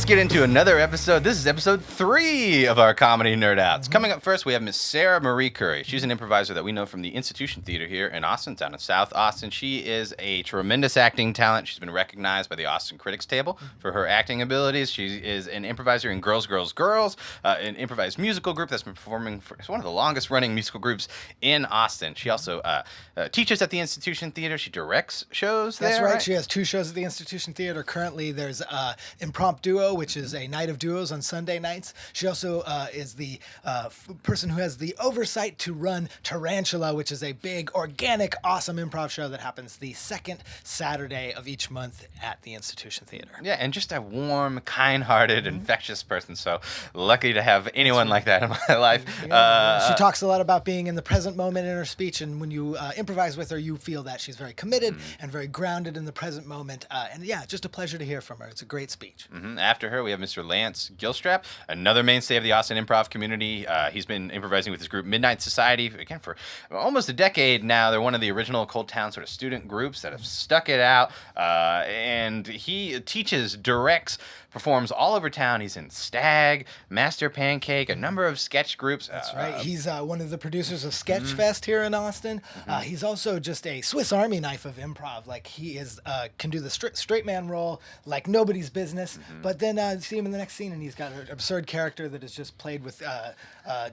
let's get into another episode. This is episode 3 of our Comedy Nerd Outs. Coming up first, we have Miss Sarah Marie Curry. She's an improviser that we know from the Institution Theater here in Austin, down in South Austin. She is a tremendous acting talent. She's been recognized by the Austin Critics Table for her acting abilities. She is an improviser in Girls, Girls, Girls, an improvised musical group that's been performing for it's one of the longest running musical groups in Austin. She also teaches at the Institution Theater. She directs shows there. That's right. She has 2 shows at the Institution Theater. Currently, there's Improv, which is a night of duos on Sunday nights. She also is the person who has the oversight to run Tarantula, which is a big, organic, awesome improv show that happens the second Saturday of each month at the Institution Theater. Yeah, and just a warm, kind-hearted, infectious person. So lucky to have anyone like that in my life. Yeah. She talks a lot about being in the present moment in her speech, and when you improvise with her, you feel that she's very committed and very grounded in the present moment. And yeah, just a pleasure to hear from her. It's a great speech. After her, we have Mr. Lance Gilstrap, another mainstay of the Austin improv community. He's been improvising with his group Midnight Society, again, for almost a decade now. They're one of the original Cold Town sort of student groups that have stuck it out. And he teaches, directs, performs all over town. He's in Stag, Master Pancake, a number of sketch groups. That's right. He's one of the producers of Sketchfest here in Austin. He's also just a Swiss Army knife of improv. Like, he is can do the straight man role like nobody's business. But then you see him in the next scene, and he's got an absurd character that is just played with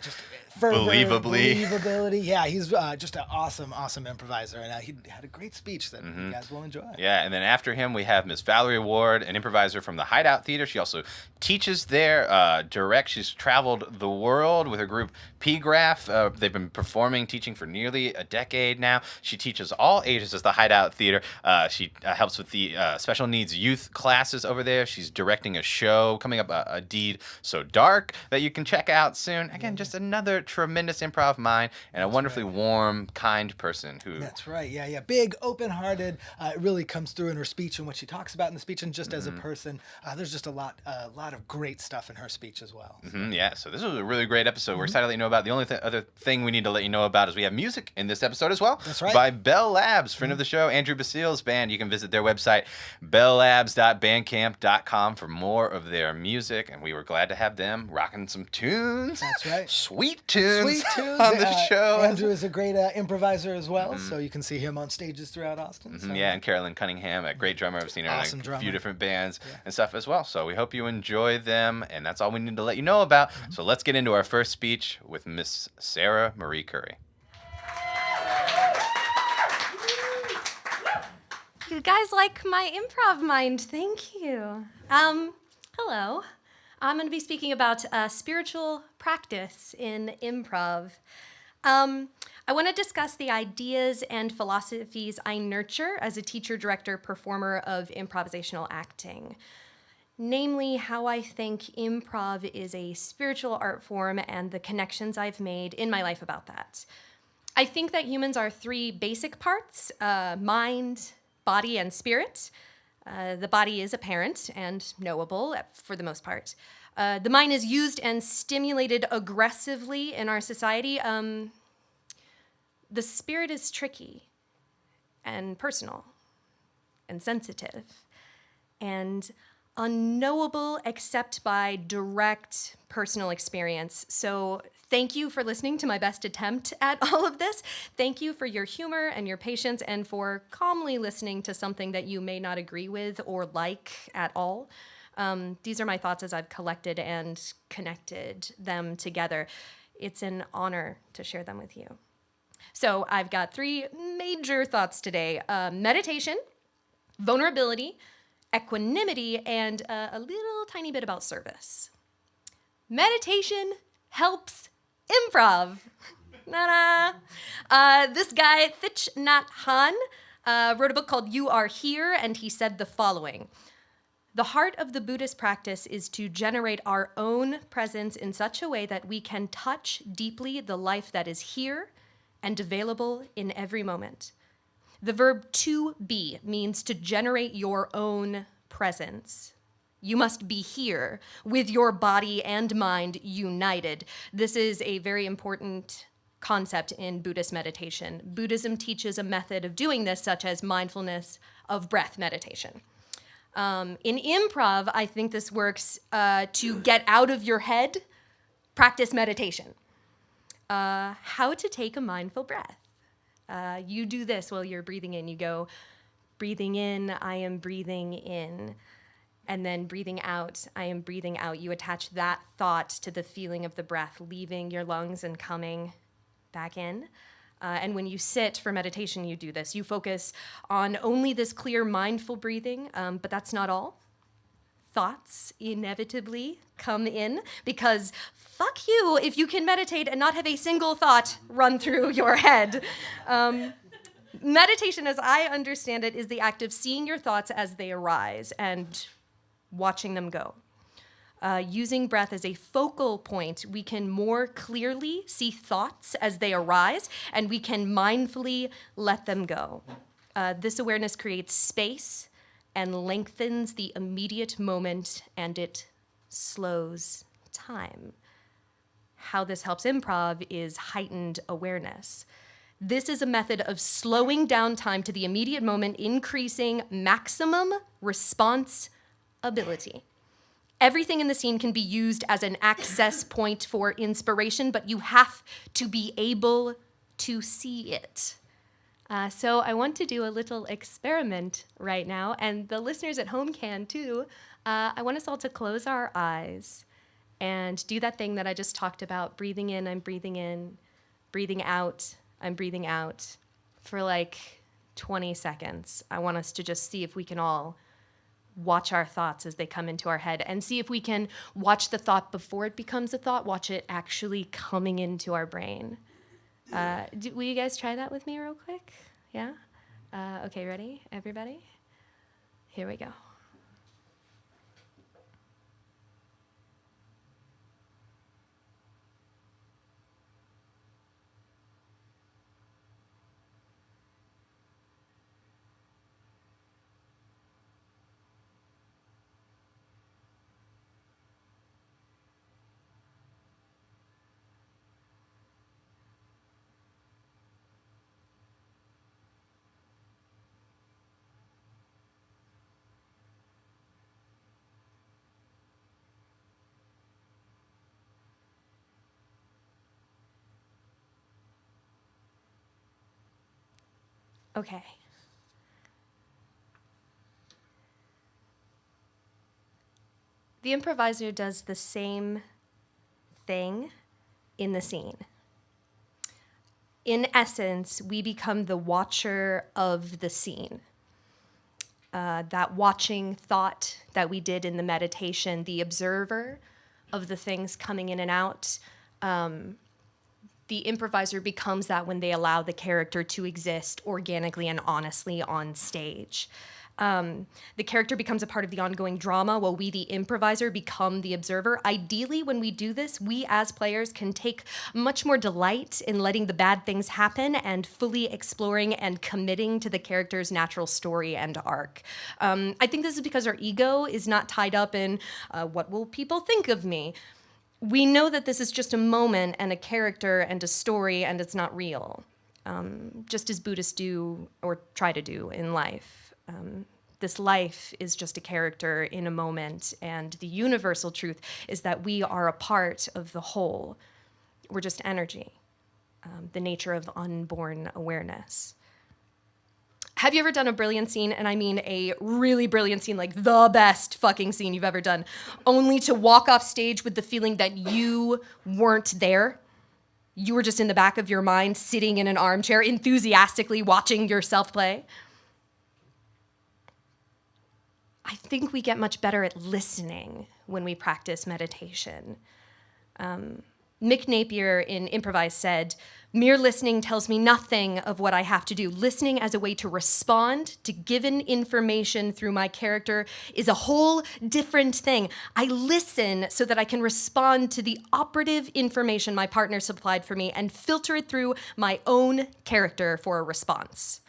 just fervor, believability. Yeah, he's just an awesome improviser, and he had a great speech that you guys will enjoy. Yeah, and then after him, we have Miss Valerie Ward, an improviser from the Hideout Theater. She also teaches there, directs. She's traveled the world with her group P-Graph. They've been performing, teaching for nearly a decade now. She teaches all ages at the Hideout Theater. She helps with the special needs youth classes over there. She's directing a show coming up, A Deed So Dark, that you can check out soon. Again, just another tremendous improv mind and a wonderfully warm, kind person who... That's right. Yeah. Big, open-hearted. It really comes through in her speech and what she talks about in the speech, and just as a person. There's just a lot of great stuff in her speech as well. Yeah, so this was a really great episode. We're excited to let you know about. The only other thing we need to let you know about is we have music in this episode as well. That's right. By Bell Labs, friend of the show, Andrew Basile's band. You can visit their website, belllabs.bandcamp.com, for more of their music, and we were glad to have them rocking some tunes. That's right. Sweet tunes on the show. Andrew is a great improviser as well, so you can see him on stages throughout Austin. So. Yeah, and Carolyn Cunningham, a great drummer. I've seen her in a few different bands and stuff as well. So we hope you enjoy them, and that's all we need to let you know about. So let's get into our first speech with Miss Sarah Marie Curry. You guys like my improv mind. Thank you. Hello. I'm going to be speaking about spiritual practice in improv. I want to discuss the ideas and philosophies I nurture as a teacher, director, performer of improvisational acting. Namely, how I think improv is a spiritual art form and the connections I've made in my life about that. I think that humans are 3 basic parts, mind, body, and spirit. The body is apparent and knowable for the most part. The mind is used and stimulated aggressively in our society. The spirit is tricky and personal and sensitive and unknowable except by direct personal experience. So thank you for listening to my best attempt at all of this. Thank you for your humor and your patience and for calmly listening to something that you may not agree with or like at all. These are my thoughts as I've collected and connected them together. It's an honor to share them with you. So I've got 3 major thoughts today: meditation, vulnerability, equanimity, and a little tiny bit about service. Meditation helps improv. This guy, Thich Nhat Hanh, wrote a book called You Are Here, and he said the following: the heart of the Buddhist practice is to generate our own presence in such a way that we can touch deeply the life that is here and available in every moment. The verb to be means to generate your own presence. You must be here with your body and mind united. This is a very important concept in Buddhist meditation. Buddhism teaches a method of doing this, such as mindfulness of breath meditation. In improv, I think this works to get out of your head, practice meditation. How to take a mindful breath. You do this while you're breathing in. You go, breathing in, I am breathing in. And then breathing out, I am breathing out. You attach that thought to the feeling of the breath leaving your lungs and coming back in. And when you sit for meditation, you do this. You focus on only this clear, mindful breathing, but that's not all. Thoughts inevitably come in because fuck you if you can meditate and not have a single thought run through your head. Meditation, as I understand it, is the act of seeing your thoughts as they arise and watching them go. Using breath as a focal point, we can more clearly see thoughts as they arise, and we can mindfully let them go. This awareness creates space and lengthens the immediate moment, and it slows time. How this helps improv is heightened awareness. This is a method of slowing down time to the immediate moment, increasing maximum response ability. Everything in the scene can be used as an access point for inspiration, but you have to be able to see it. So I want to do a little experiment right now, and the listeners at home can too. I want us all to close our eyes and do that thing that I just talked about. Breathing in, breathing out, I'm breathing out for like 20 seconds. I want us to just see if we can all watch our thoughts as they come into our head and see if we can watch the thought before it becomes a thought, watch it actually coming into our brain. Will you guys try that with me real quick? Yeah? Okay, ready, everybody? Here we go. Okay. The improviser does the same thing in the scene. In essence, we become the watcher of the scene. That watching thought that we did in the meditation, the observer of the things coming in and out, the improviser becomes that when they allow the character to exist organically and honestly on stage. The character becomes a part of the ongoing drama while we, the improviser, become the observer. Ideally, when we do this, we as players can take much more delight in letting the bad things happen and fully exploring and committing to the character's natural story and arc. I think this is because our ego is not tied up in what will people think of me. We know that this is just a moment and a character and a story, and it's not real, just as Buddhists do or try to do in life. This life is just a character in a moment, and the universal truth is that we are a part of the whole. We're just energy, the nature of unborn awareness. Have you ever done a brilliant scene, and I mean a really brilliant scene, like the best fucking scene you've ever done, only to walk off stage with the feeling that you weren't there? You were just in the back of your mind, sitting in an armchair, enthusiastically watching yourself play? I think we get much better at listening when we practice meditation. Mick Napier in Improv said, "Mere listening tells me nothing of what I have to do. Listening as a way to respond to given information through my character is a whole different thing. I listen so that I can respond to the operative information my partner supplied for me and filter it through my own character for a response."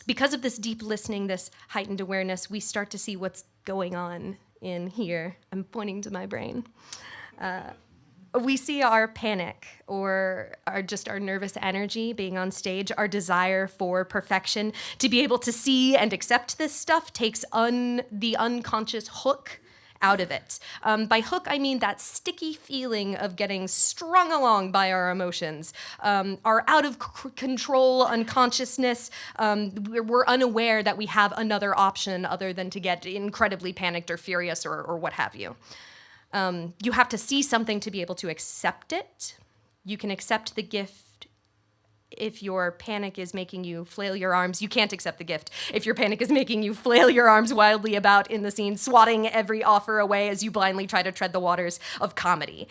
Because of this deep listening, this heightened awareness, we start to see what's going on in here. I'm pointing to my brain. We see our panic or our nervous energy being on stage, our desire for perfection. To be able to see and accept this stuff takes the unconscious hook out of it. By hook, I mean that sticky feeling of getting strung along by our emotions, our out of control unconsciousness. We're unaware that we have another option other than to get incredibly panicked or furious or what have you. You have to see something to be able to accept it. You can accept the gift if your panic is making you flail your arms. You can't accept the gift if your panic is making you flail your arms wildly about in the scene, swatting every offer away as you blindly try to tread the waters of comedy.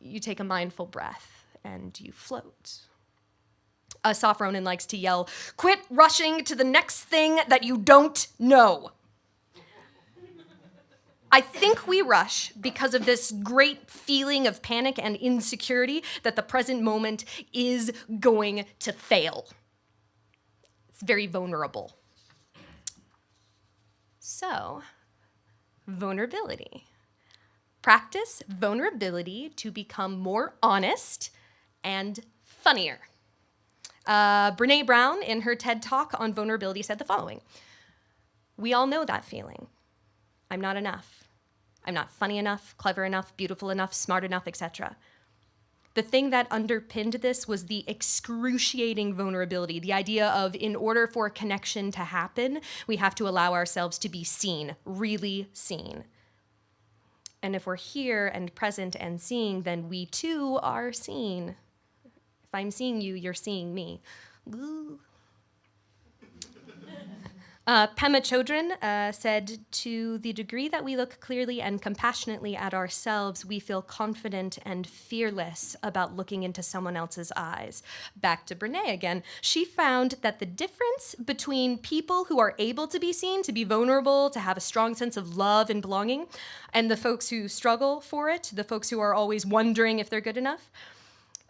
You take a mindful breath and you float. Soph Ronan likes to yell, "Quit rushing to the next thing that you don't know." I think we rush because of this great feeling of panic and insecurity that the present moment is going to fail. It's very vulnerable. So, vulnerability. Practice vulnerability to become more honest and funnier. Brene Brown, in her TED Talk on vulnerability, said the following: "We all know that feeling. I'm not enough. I'm not funny enough, clever enough, beautiful enough, smart enough, etc." The thing that underpinned this was the excruciating vulnerability, the idea of, in order for a connection to happen, we have to allow ourselves to be seen, really seen. And if we're here and present and seeing, then we too are seen. If I'm seeing you, you're seeing me. Ooh. Pema Chodron said, "To the degree that we look clearly and compassionately at ourselves, we feel confident and fearless about looking into someone else's eyes." Back to Brene again. She found that the difference between people who are able to be seen, to be vulnerable, to have a strong sense of love and belonging, and the folks who struggle for it, the folks who are always wondering if they're good enough,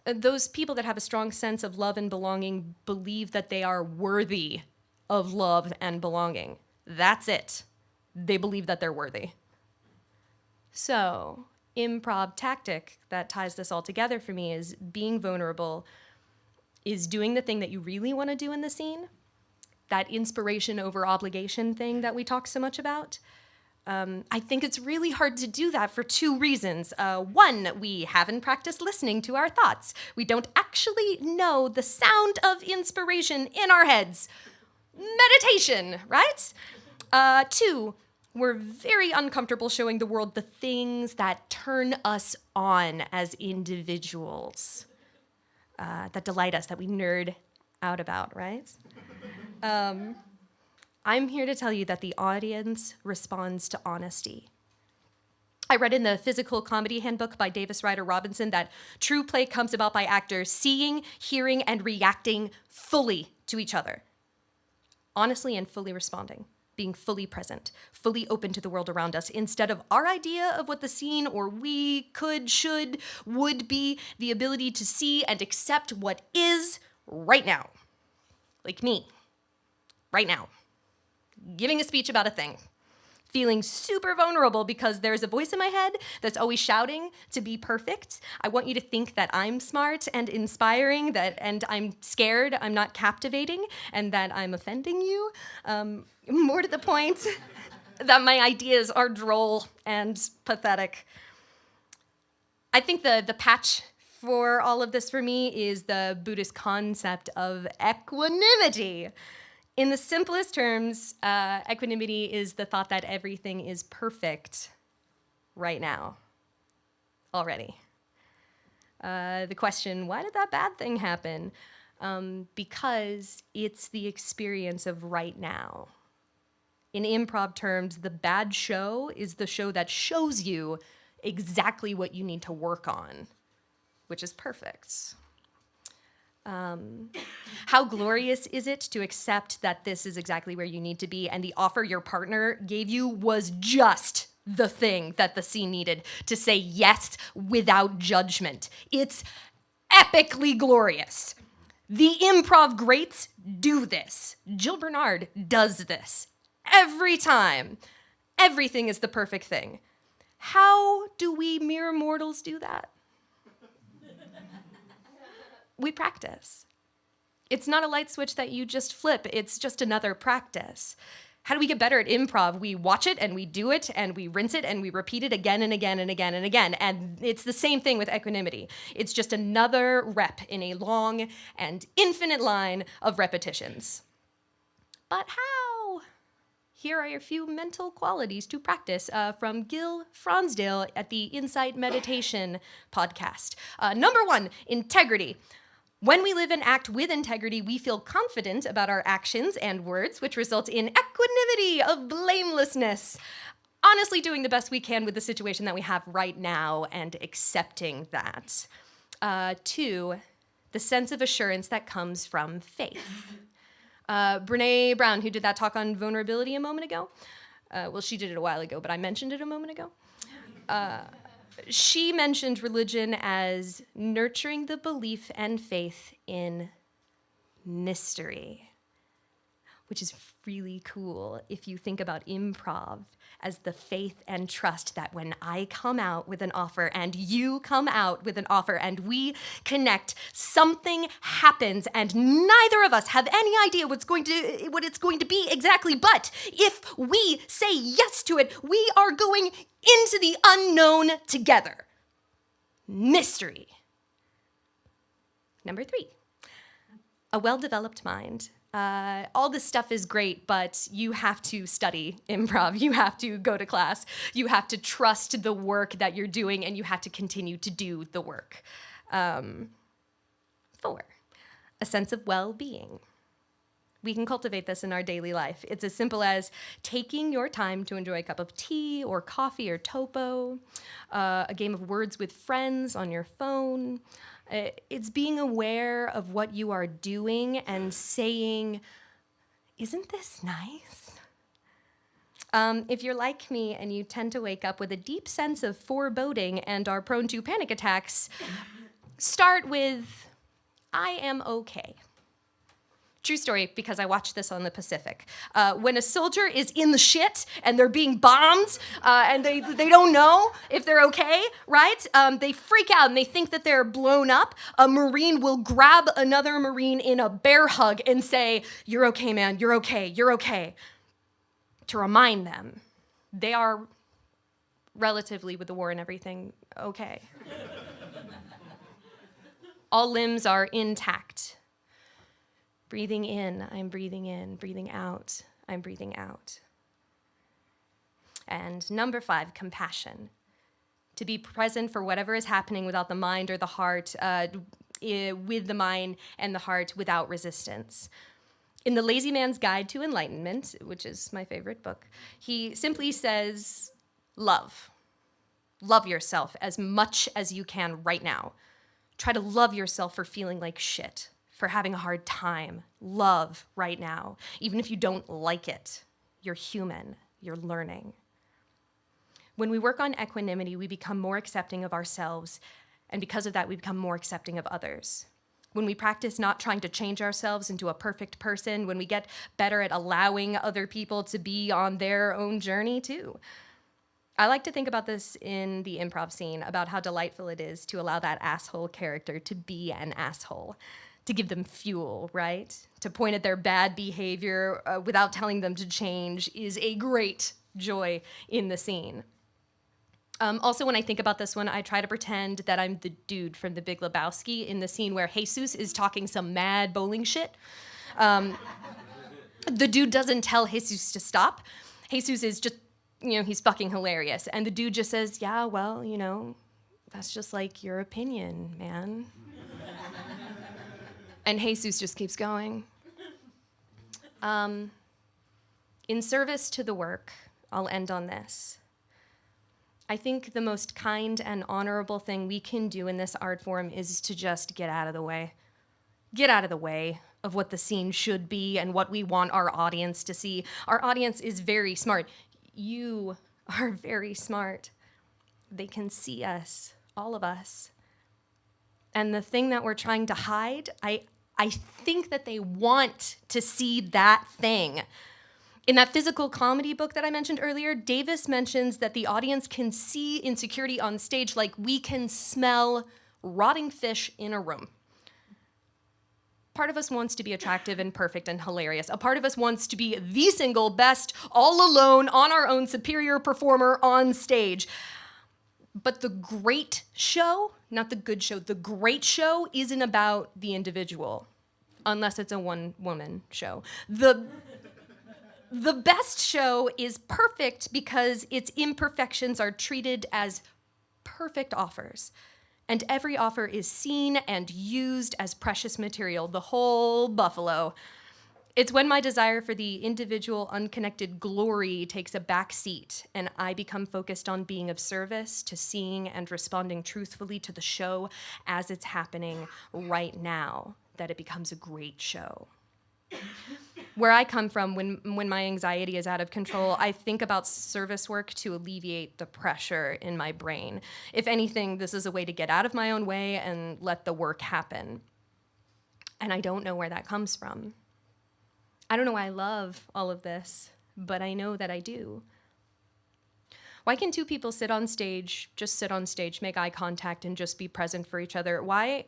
those people that have a strong sense of love and belonging believe that they are worthy of love and belonging. That's it. They believe that they're worthy. So, improv tactic that ties this all together for me is being vulnerable, is doing the thing that you really want to do in the scene, that inspiration over obligation thing that we talk so much about. I think it's really hard to do that for two reasons. One, we haven't practiced listening to our thoughts. We don't actually know the sound of inspiration in our heads. Meditation, right? Two, we're very uncomfortable showing the world the things that turn us on as individuals, that delight us, that we nerd out about, right? I'm here to tell you that the audience responds to honesty. I read in the Physical Comedy Handbook by Davis Ryder Robinson that true play comes about by actors seeing, hearing, and reacting fully to each other. Honestly and fully responding, being fully present, fully open to the world around us, instead of our idea of what the scene or we could, should, would be, the ability to see and accept what is right now. Like me, right now, giving a speech about a thing, feeling super vulnerable because there's a voice in my head that's always shouting to be perfect. I want you to think that I'm smart and inspiring, and I'm scared, I'm not captivating, and that I'm offending you. More to the point, that my ideas are droll and pathetic. I think the patch for all of this for me is the Buddhist concept of equanimity. In the simplest terms, equanimity is the thought that everything is perfect right now, already. The question, why did that bad thing happen? Because it's the experience of right now. In improv terms, the bad show is the show that shows you exactly what you need to work on, which is perfect. How glorious is it to accept that this is exactly where you need to be, and the offer your partner gave you was just the thing that the scene needed to say yes without judgment. It's epically glorious. The improv greats do this. Jill Bernard does this every time. Everything is the perfect thing. How do we mere mortals do that? We practice. It's not a light switch that you just flip. It's just another practice. How do we get better at improv? We watch it and we do it and we rinse it and we repeat it again and again and again and again. And it's the same thing with equanimity. It's just another rep in a long and infinite line of repetitions. But how? Here are a few mental qualities to practice from Gil Fronsdale at the Insight Meditation podcast. Number 1, integrity. When we live and act with integrity, we feel confident about our actions and words, which results in equanimity of blamelessness. Honestly, doing the best we can with the situation that we have right now and accepting that. 2, the sense of assurance that comes from faith. Brene Brown, who did that talk on vulnerability a moment ago, well, she did it a while ago, but I mentioned it a moment ago. She mentioned religion as nurturing the belief and faith in mystery, which is really cool if you think about improv as the faith and trust that when I come out with an offer and you come out with an offer and we connect, something happens and neither of us have any idea what it's going to be exactly, but if we say yes to it, we are going into the unknown together. Mystery. Number 3, a well-developed mind. All this stuff is great, but you have to study improv. You have to go to class. You have to trust the work that you're doing, and you have to continue to do the work. 4, a sense of well-being. We can cultivate this in our daily life. It's as simple as taking your time to enjoy a cup of tea or coffee or topo, a game of words with friends on your phone. It's being aware of what you are doing and saying, isn't this nice? If you're like me and you tend to wake up with a deep sense of foreboding and are prone to panic attacks, start with, I am okay. True story, because I watched this on the Pacific. When a soldier is in the shit and they're being bombed and they don't know if they're okay, right? They freak out and they think that they're blown up. A Marine will grab another Marine in a bear hug and say, you're okay, man, you're okay, you're okay. To remind them they are relatively, with the war and everything, okay. All limbs are intact. Breathing in, I'm breathing in. Breathing out, I'm breathing out. And number 5, compassion. To be present for whatever is happening without the mind or the heart, with the mind and the heart without resistance. In The Lazy Man's Guide to Enlightenment, which is my favorite book, he simply says, love. Love yourself as much as you can right now. Try to love yourself for feeling like shit, for having a hard time. Love right now. Even if you don't like it, you're human, you're learning. When we work on equanimity, we become more accepting of ourselves, and because of that, we become more accepting of others. When we practice not trying to change ourselves into a perfect person, when we get better at allowing other people to be on their own journey too. I like to think about this in the improv scene, about how delightful it is to allow that asshole character to be an asshole. To give them fuel, right? To point at their bad behavior without telling them to change is a great joy in the scene. Also, when I think about this one, I try to pretend that I'm the dude from The Big Lebowski in the scene where Jesus is talking some mad bowling shit. The dude doesn't tell Jesus to stop. Jesus is just, he's fucking hilarious. And the dude just says, yeah, well, that's just like your opinion, man. And Jesus just keeps going. In service to the work, I'll end on this. I think the most kind and honorable thing we can do in this art form is to just get out of the way. Get out of the way of what the scene should be and what we want our audience to see. Our audience is very smart. You are very smart. They can see us, all of us. And the thing that we're trying to hide, I think that they want to see that thing. In that physical comedy book that I mentioned earlier, Davis mentions that the audience can see insecurity on stage like we can smell rotting fish in a room. part of us wants to be attractive and perfect and hilarious. A part of us wants to be the single best, all alone, on our own, superior performer on stage. But the great show, not the good show, the great show isn't about the individual, unless it's a one-woman show. The best show is perfect because its imperfections are treated as perfect offers. And every offer is seen and used as precious material, the whole buffalo. It's when my desire for the individual, unconnected glory takes a back seat and I become focused on being of service to seeing and responding truthfully to the show as it's happening right now that it becomes a great show. Where I come from, when my anxiety is out of control, I think about service work to alleviate the pressure in my brain. If anything, this is a way to get out of my own way and let the work happen. And I don't know where that comes from. I don't know why I love all of this, but I know that I do. Why can two people sit on stage, just sit on stage, make eye contact, and just be present for each other? Why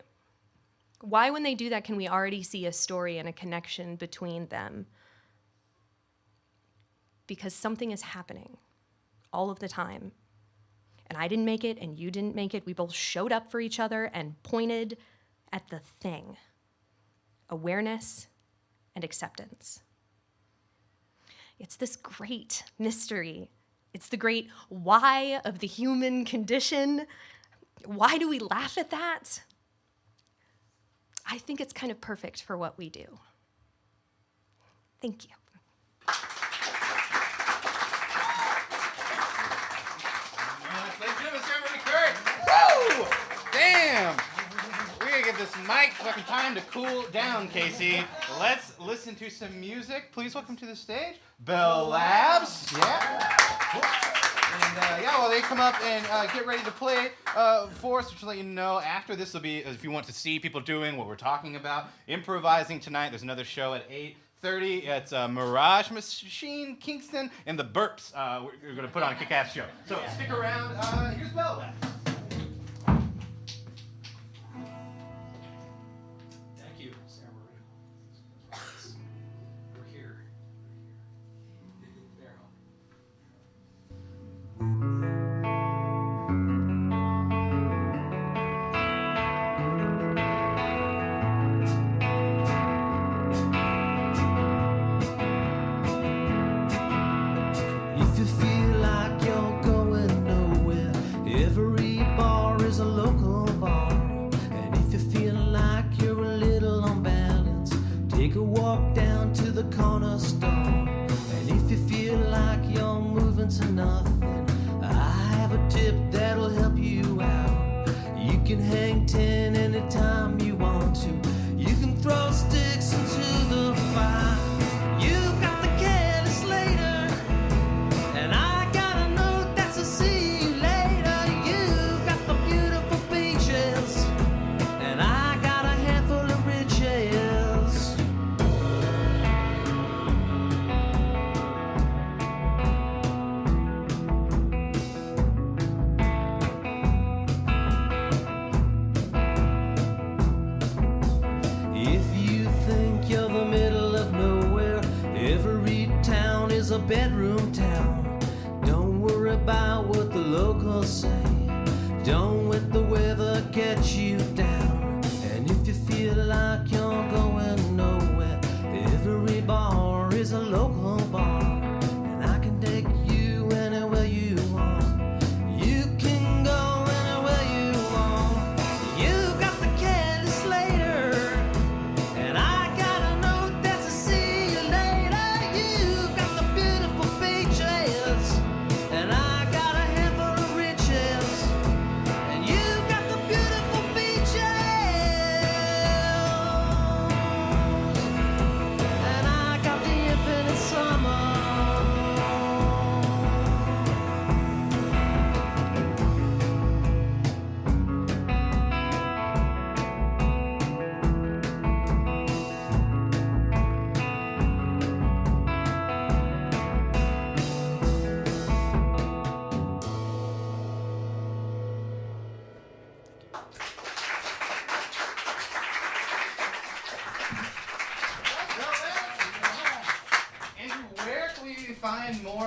when they do that, can we already see a story and a connection between them? Because something is happening all of the time. And I didn't make it, and you didn't make it. We both showed up for each other and pointed at the thing. Awareness and acceptance. It's this great mystery. It's the great why of the human condition. Why do we laugh at that? I think it's kind of perfect for what we do. Thank you. Woo! Damn! We're gonna give this mic fucking time to cool down, Casey. Let's listen to some music. Please welcome to the stage, Bell Labs. Yeah. And while they come up and get ready to play for us, just to let you know, after this will be, if you want to see people doing what we're talking about, improvising tonight, there's another show at 8:30. It's Mirage Machine, Kingston, and the Burps. We're going to put on a kick-ass show. So stick around. Here's Bell Labs. Thank you, Sarah Marie. We're here. There. If you feel like you're going nowhere, every bar is a local bar. And if you feel like you're a little unbalanced, take a walk down to the corner store. And if you feel like you're moving to nothing, I have a tip that'll help you out. You can hang 10 anytime you want to. You can throw sticks into the fire. You got the careless later, and I got a note that's a see you later. You got the beautiful beaches, and I got a handful of riches. If you think you're the middle of nowhere, every town is a bedroom town. Don't worry about what the locals say. Don't let the weather get you down. And if you feel like you're going nowhere, every bar is a local bar. And I can take you anywhere you want. You can go anywhere you want. You got the careless later, and I got a note that's a see you later. You got the beautiful beaches, and I got a handful of riches. And you got the beautiful beaches.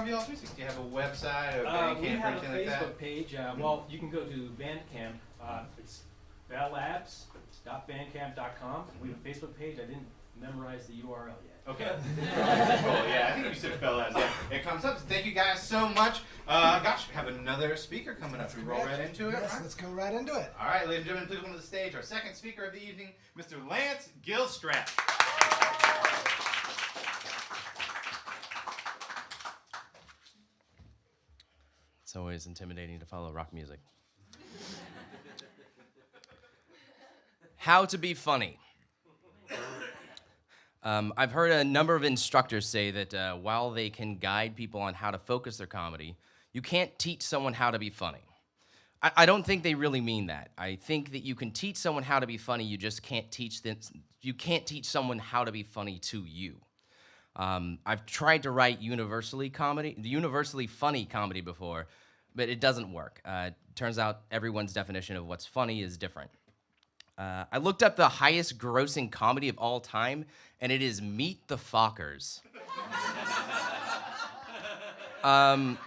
Improv Y'all 360? Do you have a website or We Bandcamp or have a anything like that? Facebook page. Well, you can go to Bandcamp. It's bellabs.bandcamp.com. We have a Facebook page. I didn't memorize the URL yet. Okay. Cool. Yeah, I think you said Bell Labs. Yeah, it comes up. So thank you guys so much. Gosh, we have another speaker coming up. We roll right into it. Yes, let's go right into it. All right, ladies and gentlemen, please welcome to the stage our second speaker of the evening, Mr. Lance Gilstrap. It's always intimidating to follow rock music. How to be funny. I've heard a number of instructors say that while they can guide people on how to focus their comedy, you can't teach someone how to be funny. I don't think they really mean that. I think that you can teach someone how to be funny, you just can't teach them. You can't teach someone how to be funny to you. I've tried to write universally funny comedy before, but it doesn't work. Turns out everyone's definition of what's funny is different. I looked up the highest grossing comedy of all time, and it is Meet the Fockers. I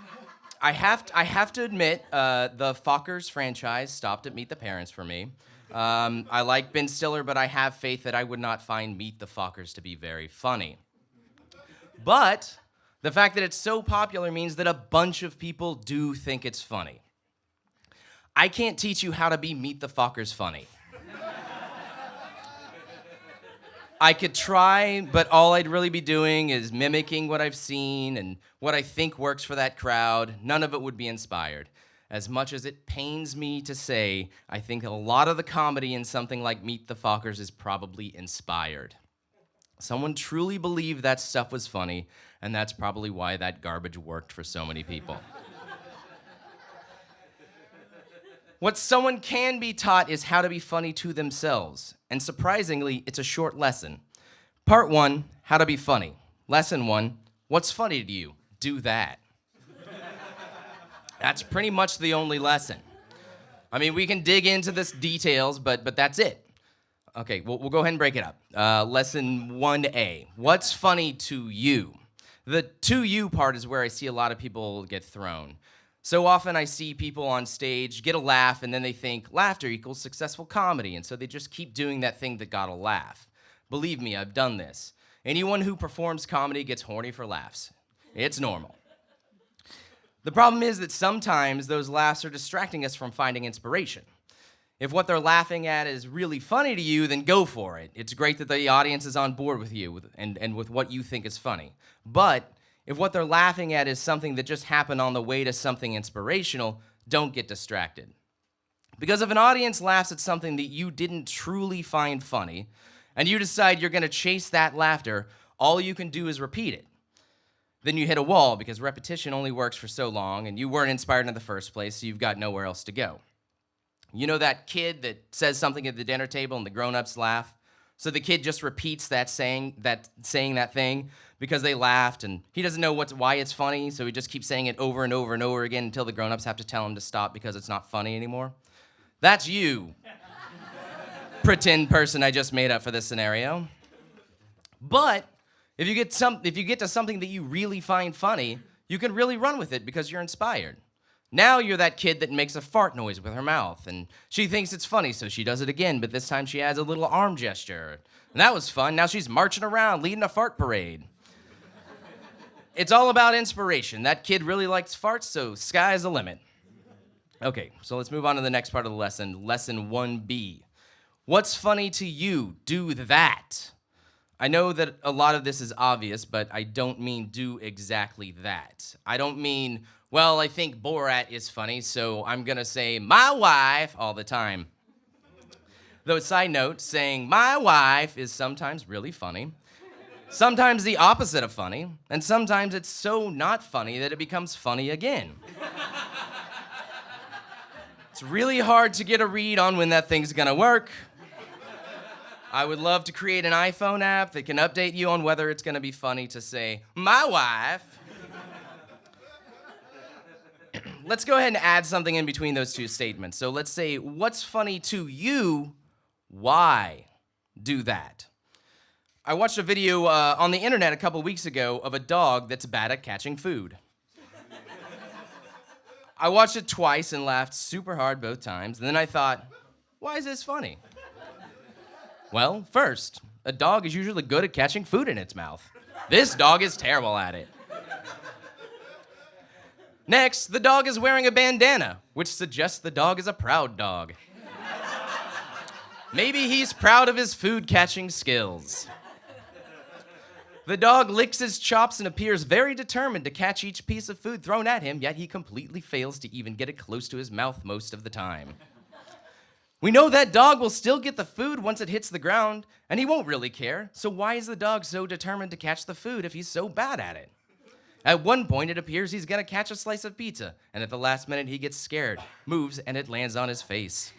have to admit, the Fockers franchise stopped at Meet the Parents for me. I like Ben Stiller, but I have faith that I would not find Meet the Fockers to be very funny. But the fact that it's so popular means that a bunch of people do think it's funny. I can't teach you how to be Meet the Fockers funny. I could try, but all I'd really be doing is mimicking what I've seen and what I think works for that crowd. None of it would be inspired. As much as it pains me to say, I think a lot of the comedy in something like Meet the Fockers is probably inspired. Someone truly believed that stuff was funny, and that's probably why that garbage worked for so many people. What someone can be taught is how to be funny to themselves. And surprisingly, it's a short lesson. Part 1, how to be funny. Lesson 1, what's funny to you? Do that. That's pretty much the only lesson. I mean, we can dig into this details, but that's it. Okay, we'll go ahead and break it up. Lesson 1A, what's funny to you? The to you part is where I see a lot of people get thrown. So often I see people on stage get a laugh and then they think laughter equals successful comedy, and so they just keep doing that thing that got a laugh. Believe me, I've done this. Anyone who performs comedy gets horny for laughs. It's normal. The problem is that sometimes those laughs are distracting us from finding inspiration. If what they're laughing at is really funny to you, then go for it. It's great that the audience is on board with you and with what you think is funny. But if what they're laughing at is something that just happened on the way to something inspirational, don't get distracted. Because if an audience laughs at something that you didn't truly find funny, and you decide you're going to chase that laughter, all you can do is repeat it. Then you hit a wall because repetition only works for so long, and you weren't inspired in the first place, so you've got nowhere else to go. You know that kid that says something at the dinner table and the grown-ups laugh? So the kid just repeats that saying that thing because they laughed, and he doesn't know why it's funny, so he just keeps saying it over and over and over again until the grown-ups have to tell him to stop because it's not funny anymore. That's you, pretend person I just made up for this scenario. But if you get to something that you really find funny, you can really run with it because you're inspired. Now you're that kid that makes a fart noise with her mouth, and she thinks it's funny, so she does it again, but this time she adds a little arm gesture. And that was fun. Now she's marching around, leading a fart parade. It's all about inspiration. That kid really likes farts, so sky's the limit. Okay, so let's move on to the next part of the lesson, lesson 1B. What's funny to you? Do that. I know that a lot of this is obvious, but I don't mean do exactly that. I don't mean, well, I think Borat is funny, so I'm gonna say my wife all the time. Though, side note, saying my wife is sometimes really funny, sometimes the opposite of funny, and sometimes it's so not funny that it becomes funny again. It's really hard to get a read on when that thing's gonna work. I would love to create an iPhone app that can update you on whether it's gonna be funny to say, my wife. Let's go ahead and add something in between those two statements. So let's say, what's funny to you? Why do that? I watched a video on the internet a couple weeks ago of a dog that's bad at catching food. I watched it twice and laughed super hard both times. And then I thought, why is this funny? Well, first, a dog is usually good at catching food in its mouth. This dog is terrible at it. Next, the dog is wearing a bandana, which suggests the dog is a proud dog. Maybe he's proud of his food-catching skills. The dog licks his chops and appears very determined to catch each piece of food thrown at him, yet he completely fails to even get it close to his mouth most of the time. We know that dog will still get the food once it hits the ground, and he won't really care, so why is the dog so determined to catch the food if he's so bad at it? At one point, it appears he's gonna catch a slice of pizza, and at the last minute, he gets scared, moves, and it lands on his face.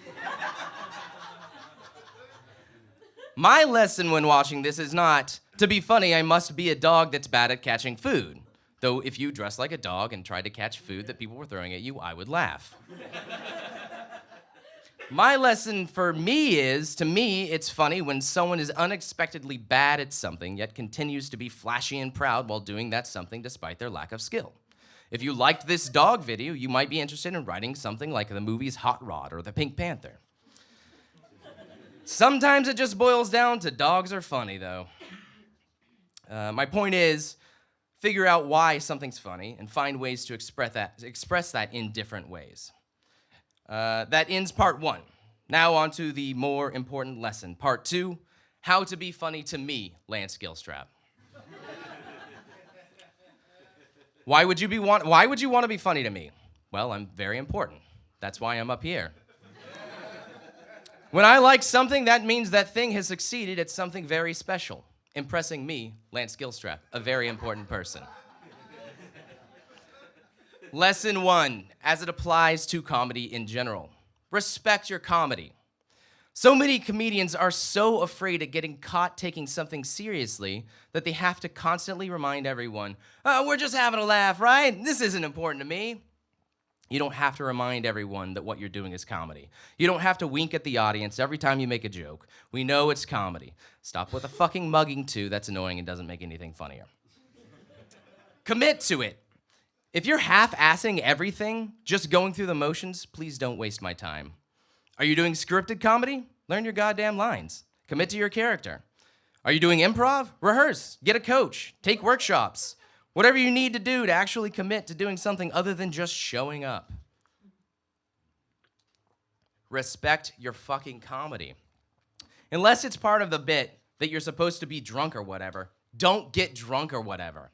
My lesson when watching this is not, to be funny, I must be a dog that's bad at catching food. Though if you dress like a dog and tried to catch food that people were throwing at you, I would laugh. My lesson for me is, to me, it's funny when someone is unexpectedly bad at something, yet continues to be flashy and proud while doing that something despite their lack of skill. If you liked this dog video, you might be interested in writing something like the movies Hot Rod or The Pink Panther. Sometimes it just boils down to dogs are funny, though. My point is, figure out why something's funny and find ways to express that in different ways. That ends part 1. Now on to the more important lesson. Part 2, how to be funny to me, Lance Gilstrap. Why would you want to be funny to me? Well, I'm very important. That's why I'm up here. When I like something, that means that thing has succeeded at something very special, impressing me, Lance Gilstrap, a very important person. Lesson 1, as it applies to comedy in general. Respect your comedy. So many comedians are so afraid of getting caught taking something seriously that they have to constantly remind everyone, oh, we're just having a laugh, right? This isn't important to me. You don't have to remind everyone that what you're doing is comedy. You don't have to wink at the audience every time you make a joke. We know it's comedy. Stop with the fucking mugging too. That's annoying and doesn't make anything funnier. Commit to it. If you're half-assing everything, just going through the motions, please don't waste my time. Are you doing scripted comedy? Learn your goddamn lines. Commit to your character. Are you doing improv? Rehearse. Get a coach. Take workshops. Whatever you need to do to actually commit to doing something other than just showing up. Respect your fucking comedy. Unless it's part of the bit that you're supposed to be drunk or whatever, don't get drunk or whatever.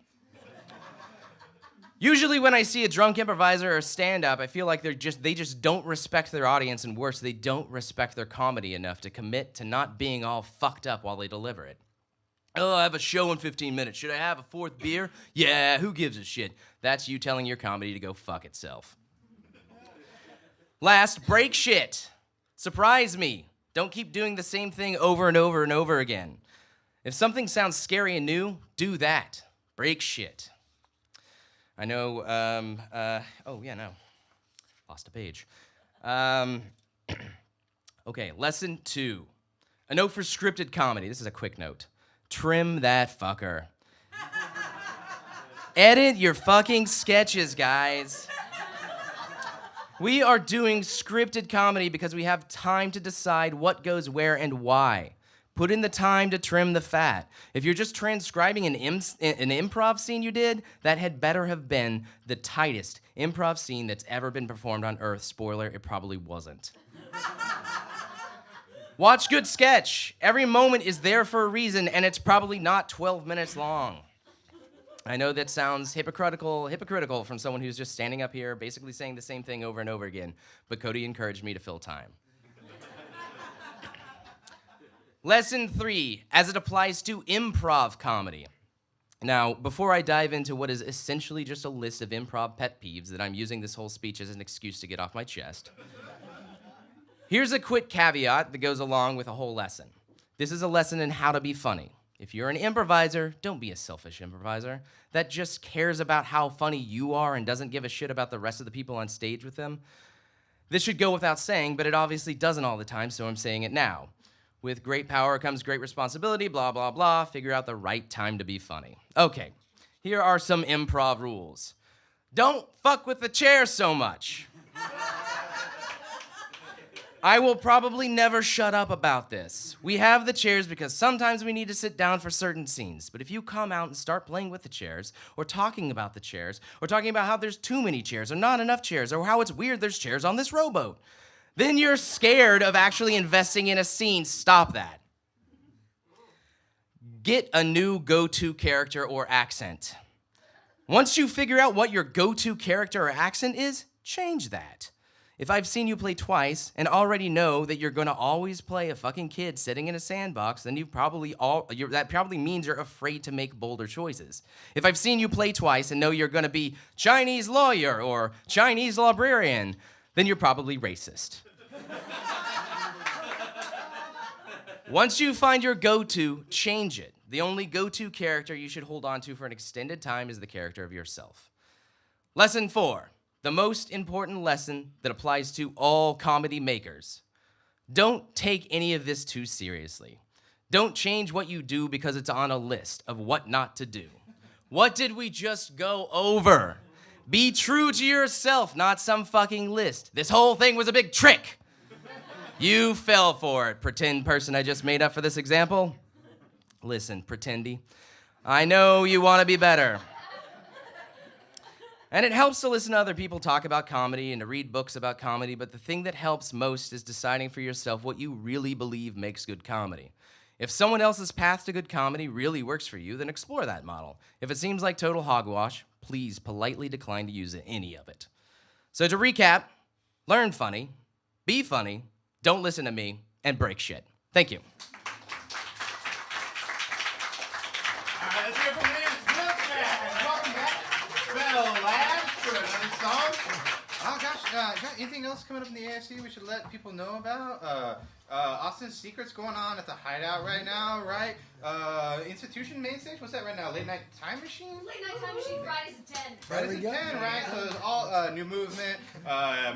Usually when I see a drunk improviser or stand-up, I feel like they just don't respect their audience, and worse, they don't respect their comedy enough to commit to not being all fucked up while they deliver it. Oh, I have a show in 15 minutes. Should I have a 4th beer? Yeah, who gives a shit? That's you telling your comedy to go fuck itself. Last, break shit. Surprise me. Don't keep doing the same thing over and over and over again. If something sounds scary and new, do that. Break shit. I know, lost a page. Okay, lesson 2. A note for scripted comedy. This is a quick note. Trim that fucker. Edit your fucking sketches, guys. We are doing scripted comedy because we have time to decide what goes where and why. Put in the time to trim the fat. If you're just transcribing an improv scene you did, that had better have been the tightest improv scene that's ever been performed on Earth. Spoiler, it probably wasn't. Watch good sketch. Every moment is there for a reason, and it's probably not 12 minutes long. I know that sounds hypocritical from someone who's just standing up here basically saying the same thing over and over again, but Cody encouraged me to fill time. Lesson 3, as it applies to improv comedy. Now, before I dive into what is essentially just a list of improv pet peeves that I'm using this whole speech as an excuse to get off my chest, here's a quick caveat that goes along with a whole lesson. This is a lesson in how to be funny. If you're an improviser, don't be a selfish improviser that just cares about how funny you are and doesn't give a shit about the rest of the people on stage with them. This should go without saying, but it obviously doesn't all the time, so I'm saying it now. With great power comes great responsibility, blah, blah, blah. Figure out the right time to be funny. Okay, here are some improv rules. Don't fuck with the chair so much. I will probably never shut up about this. We have the chairs because sometimes we need to sit down for certain scenes. But if you come out and start playing with the chairs, or talking about the chairs, or talking about how there's too many chairs, or not enough chairs, or how it's weird there's chairs on this rowboat, then you're scared of actually investing in a scene. Stop that. Get a new go-to character or accent. Once you figure out what your go-to character or accent is, change that. If I've seen you play twice and already know that you're gonna always play a fucking kid sitting in a sandbox, then that probably means you're afraid to make bolder choices. If I've seen you play twice and know you're gonna be Chinese lawyer or Chinese librarian, then you're probably racist. Once you find your go-to, change it. The only go-to character you should hold on to for an extended time is the character of yourself. Lesson 4. The most important lesson that applies to all comedy makers. Don't take any of this too seriously. Don't change what you do because it's on a list of what not to do. What did we just go over? Be true to yourself, not some fucking list. This whole thing was a big trick. You fell for it, pretend person I just made up for this example. Listen, pretendy. I know you want to be better. And it helps to listen to other people talk about comedy and to read books about comedy, but the thing that helps most is deciding for yourself what you really believe makes good comedy. If someone else's path to good comedy really works for you, then explore that model. If it seems like total hogwash, please politely decline to use any of it. So to recap, learn funny, be funny, don't listen to me, and break shit. Thank you. Let's hear from Gilstrap. Welcome back. Bell Labs for another song. Oh gosh, got anything else coming up in the AFC we should let people know about? Austin's Secret's going on at the Hideout right now, right? Institution main stage, what's that right now? Late Night Time Machine? Late Night Time Machine, Fridays at 10. Fridays at 10, right? So it's all New Movement,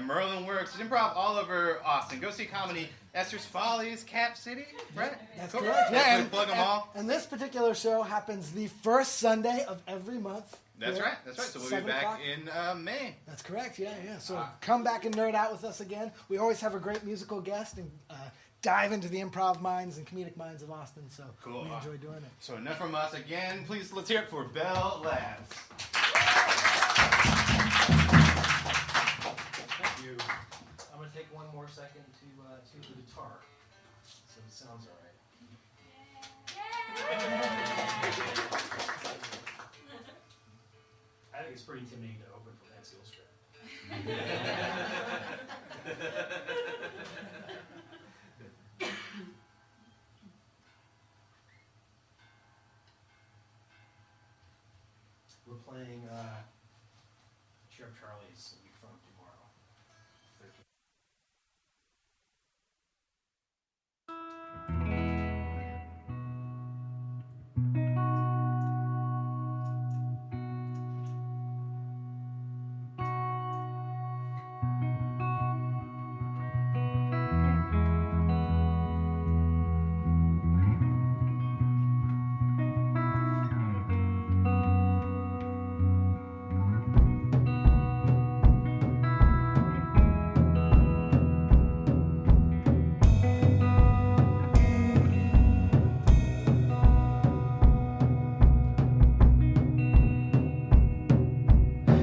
Merlin Works, improv all over Austin. Go see comedy. Esther's Follies, Cap City, right? That's Cool. correct. Yeah, and plug them all. And this particular show happens the first Sunday of every month. That's here, right. That's right. So we'll be 7 back o'clock. in May. That's correct. Yeah. So come back and nerd out with us again. We always have a great musical guest and dive into the improv minds and comedic minds of Austin. So Cool. we enjoy doing it. So enough from us again. Please let's hear it for Bell Labs. Thank you. I'm going to take one more second to tune the guitar so it sounds all right. I think it's pretty intimidating to open for that Gilstrap. We're playing Sheriff Charlie's a week from tomorrow. 13th.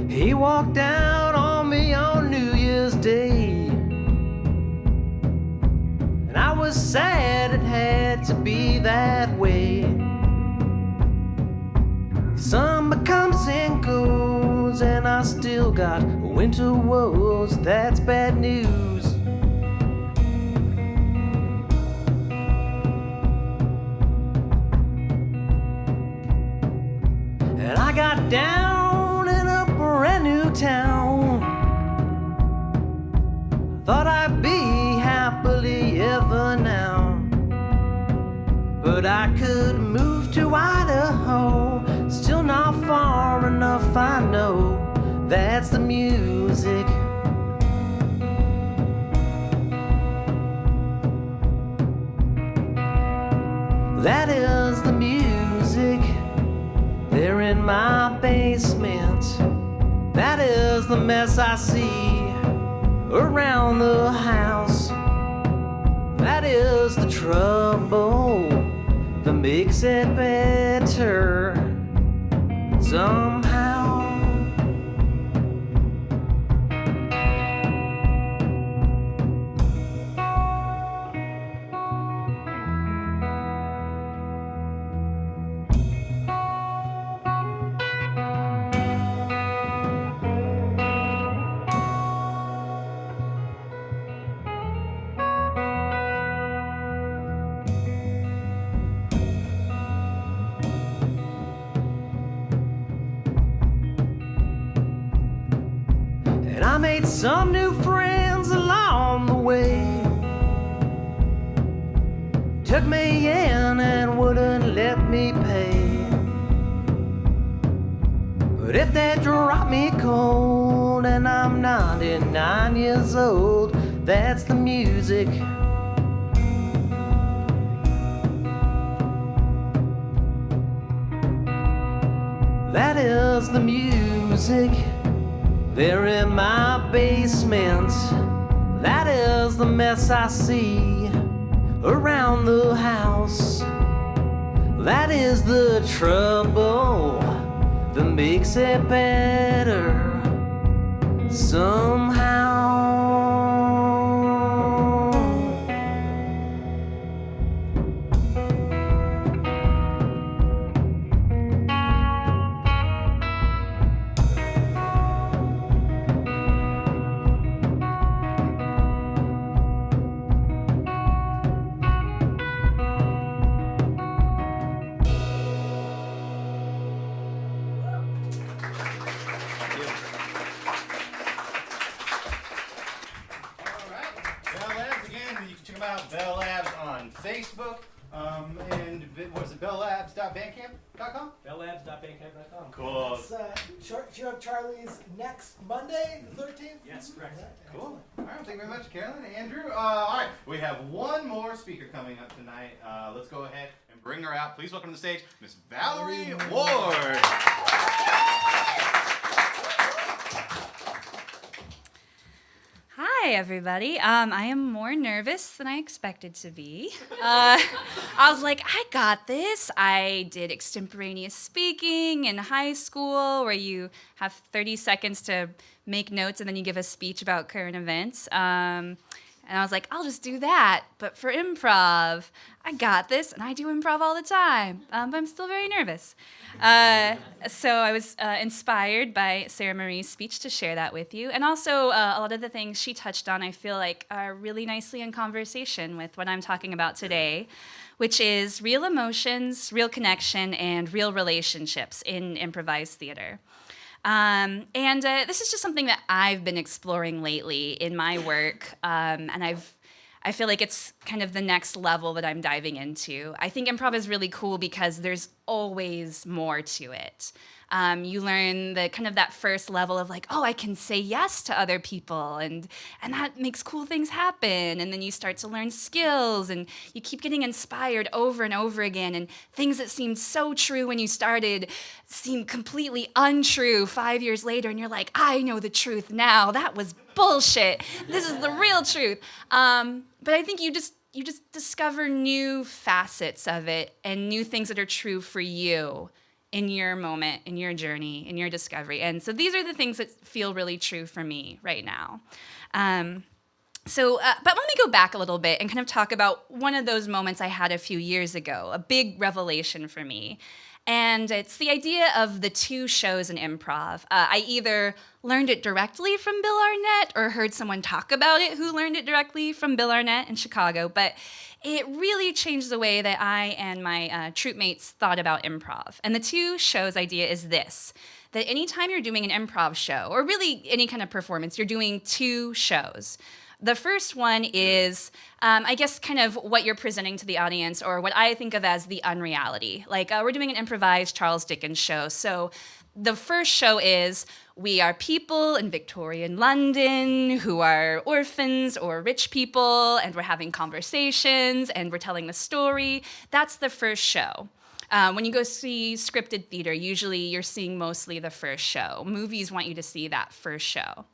He walked out on me on New Year's Day, and I was sad it had to be that way. Summer comes and goes, and I still got winter woes. That's bad news. And I got down in a brand new town. Thought I'd be happily ever now, but I could move to Idaho, still not far enough, I know. That's the music. That is the music. There in my basement, That is the mess I see around the house. That is the trouble that makes it better somehow. And I made some new friends along the way. Took me in and wouldn't let me pay. But if they drop me cold and I'm 99 years old, that's the music. That is the music. There in my basement, that is the mess I see around the house. That is the trouble that makes it better somehow. Bell Labs, again, you can check them out, Bell Labs on Facebook. And what is it, belllabs.bandcamp.com? belllabs.bandcamp.com. Cool. It's Charlie's next Monday, the 13th? Yes, correct. Cool. All right, thank you very much, Carolyn and Andrew. All right, we have one more speaker coming up tonight. Let's go ahead and bring her out. Please welcome to the stage Miss Valerie Ward. Hi, everybody. I am more nervous than I expected to be. I was like, I got this. I did extemporaneous speaking in high school where you have 30 seconds to make notes and then you give a speech about current events. And I was like, I'll just do that. But for improv, I got this, and I do improv all the time. But I'm still very nervous. So I was inspired by Sarah Marie's speech to share that with you. And also, a lot of the things she touched on, I feel like are really nicely in conversation with what I'm talking about today, which is real emotions, real connection, and real relationships in improvised theater. And this is just something that I've been exploring lately in my work, and I feel like it's kind of the next level that I'm diving into. I think improv is really cool because there's always more to it. You learn the kind of that first level of like, oh, I can say yes to other people, and that makes cool things happen. And then you start to learn skills, and you keep getting inspired over and over again. And things that seemed so true when you started seem completely untrue 5 years later, and you're like, I know the truth now. That was bullshit. This is the real truth. But I think you just discover new facets of it and new things that are true for you in your moment, in your journey, in your discovery. And so these are the things that feel really true for me right now. But let me go back a little bit and kind of talk about one of those moments I had a few years ago, a big revelation for me. And it's the idea of the two shows in improv. I either learned it directly from Bill Arnett or heard someone talk about it who learned it directly from Bill Arnett in Chicago. But it really changed the way that I and my troupe mates thought about improv. And the two shows idea is this, that anytime you're doing an improv show, or really any kind of performance, you're doing two shows. The first one is, I guess, kind of what you're presenting to the audience, or what I think of as the unreality. Like, we're doing an improvised Charles Dickens show. So the first show is, we are people in Victorian London who are orphans or rich people, and we're having conversations, and we're telling the story. That's the first show. When you go see scripted theater, usually you're seeing mostly the first show. Movies want you to see that first show.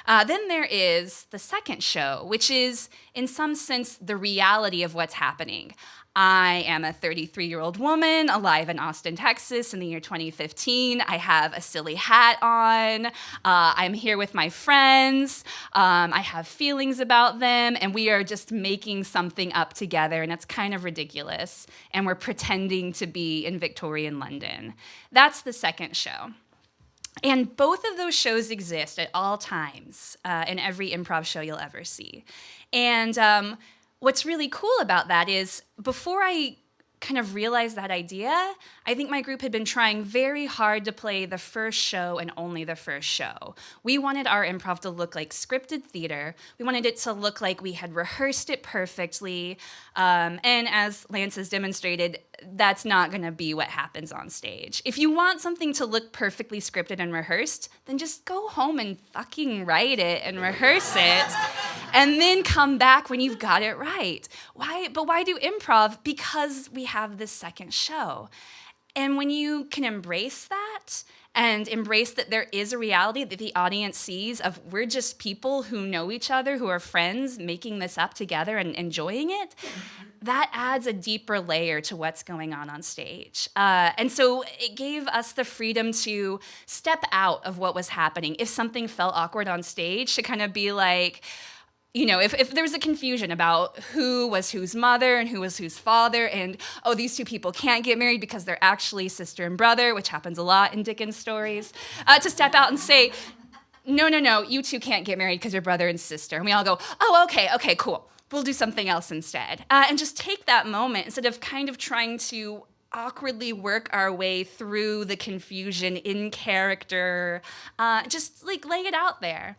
Then there is the second show, which is, in some sense, the reality of what's happening. I am a 33-year-old woman alive in Austin, Texas in the year 2015. I have a silly hat on. I'm here with my friends. I have feelings about them, and we are just making something up together, and it's kind of ridiculous. And we're pretending to be in Victorian London. That's the second show. And both of those shows exist at all times in every improv show you'll ever see. And what's really cool about that is before I kind of realized that idea, I think my group had been trying very hard to play the first show and only the first show. We wanted our improv to look like scripted theater. We wanted it to look like we had rehearsed it perfectly. And as Lance has demonstrated, that's not going to be what happens on stage. If you want something to look perfectly scripted and rehearsed, then just go home and fucking write it and rehearse it, and then come back when you've got it right. Why do improv? Because we have this second show. And when you can embrace that and embrace that there is a reality that the audience sees of we're just people who know each other, who are friends, making this up together and enjoying it, that adds a deeper layer to what's going on stage. And so it gave us the freedom to step out of what was happening. If something felt awkward on stage, to kind of be like, you know, if there was a confusion about who was whose mother and who was whose father, and, oh, these two people can't get married because they're actually sister and brother, which happens a lot in Dickens stories, to step out and say, no, you two can't get married because you're brother and sister. And we all go, oh, okay, cool. We'll do something else instead. And just take that moment instead of kind of trying to awkwardly work our way through the confusion in character, just like lay it out there.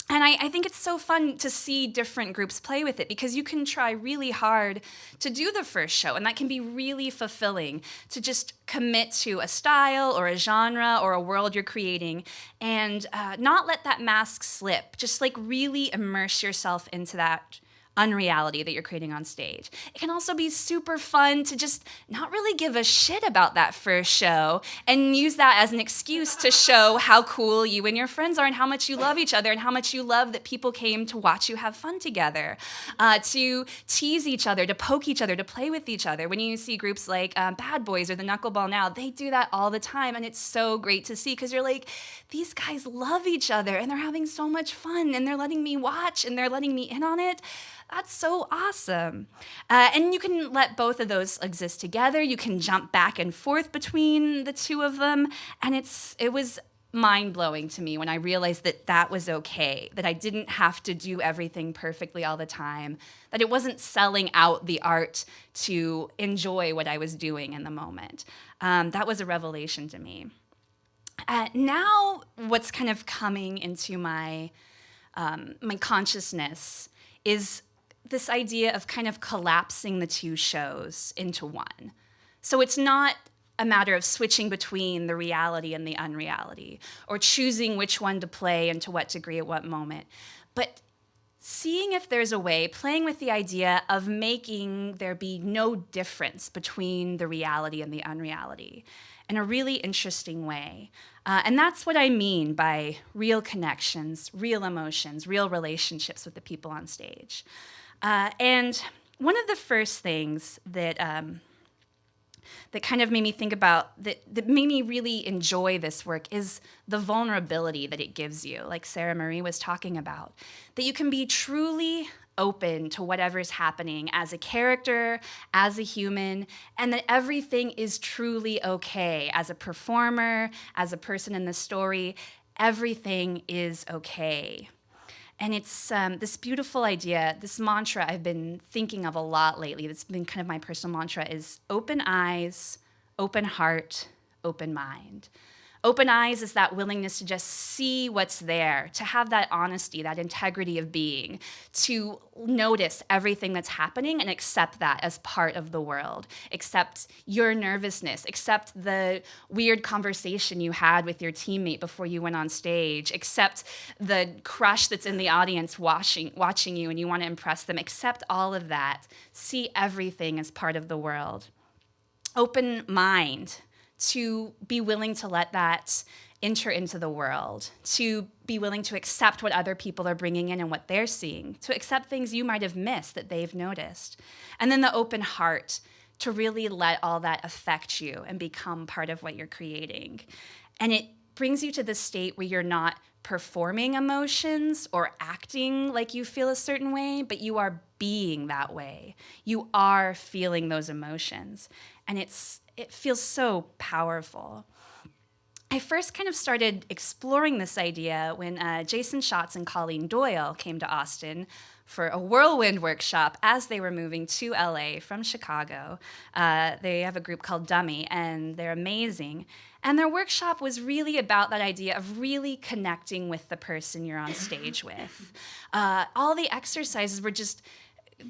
And I think it's so fun to see different groups play with it because you can try really hard to do the first show, and that can be really fulfilling to just commit to a style or a genre or a world you're creating and not let that mask slip. Just like really immerse yourself into that unreality that you're creating on stage. It can also be super fun to just not really give a shit about that first show and use that as an excuse to show how cool you and your friends are and how much you love each other and how much you love that people came to watch you have fun together, to tease each other, to poke each other, to play with each other. When you see groups like Bad Boys or the Knuckleball Now, they do that all the time, and it's so great to see because you're like, these guys love each other and they're having so much fun and they're letting me watch and they're letting me in on it. That's so awesome. And you can let both of those exist together. You can jump back and forth between the two of them. And it was mind-blowing to me when I realized that that was okay, that I didn't have to do everything perfectly all the time, that it wasn't selling out the art to enjoy what I was doing in the moment. That was a revelation to me. Now what's kind of coming into my consciousness is this idea of kind of collapsing the two shows into one. So it's not a matter of switching between the reality and the unreality, or choosing which one to play and to what degree at what moment, but seeing if there's a way, playing with the idea of making there be no difference between the reality and the unreality in a really interesting way. And that's what I mean by real connections, real emotions, real relationships with the people on stage. And one of the first things that kind of made me think about, that made me really enjoy this work is the vulnerability that it gives you, like Sarah Marie was talking about, that you can be truly open to whatever's happening as a character, as a human, and that everything is truly okay. As a performer, as a person in the story, everything is okay. And it's this beautiful idea, this mantra I've been thinking of a lot lately, that's been kind of my personal mantra, is open eyes, open heart, open mind. Open eyes is that willingness to just see what's there, to have that honesty, that integrity of being, to notice everything that's happening and accept that as part of the world. Accept your nervousness, accept the weird conversation you had with your teammate before you went on stage, accept the crush that's in the audience watching you and you want to impress them. Accept all of that. See everything as part of the world. open mind to be willing to let that enter into the world, to be willing to accept what other people are bringing in and what they're seeing, to accept things you might have missed that they've noticed. And then the open heart to really let all that affect you and become part of what you're creating. And it brings you to the state where you're not performing emotions or acting like you feel a certain way, but you are being that way. You are feeling those emotions. And it feels so powerful. I first kind of started exploring this idea when Jason Schatz and Colleen Doyle came to Austin for a whirlwind workshop as they were moving to LA from Chicago. They have a group called Dummy, and they're amazing. And their workshop was really about that idea of really connecting with the person you're on stage with. All the exercises were just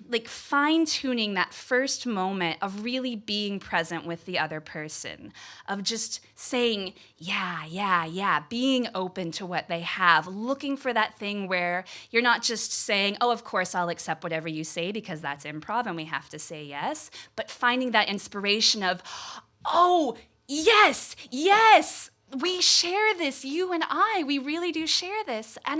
like fine-tuning that first moment of really being present with the other person, of just saying, yeah, being open to what they have, looking for that thing where you're not just saying, oh, of course, I'll accept whatever you say because that's improv and we have to say yes, but finding that inspiration of, oh, yes, we share this, you and I, we really do share this. And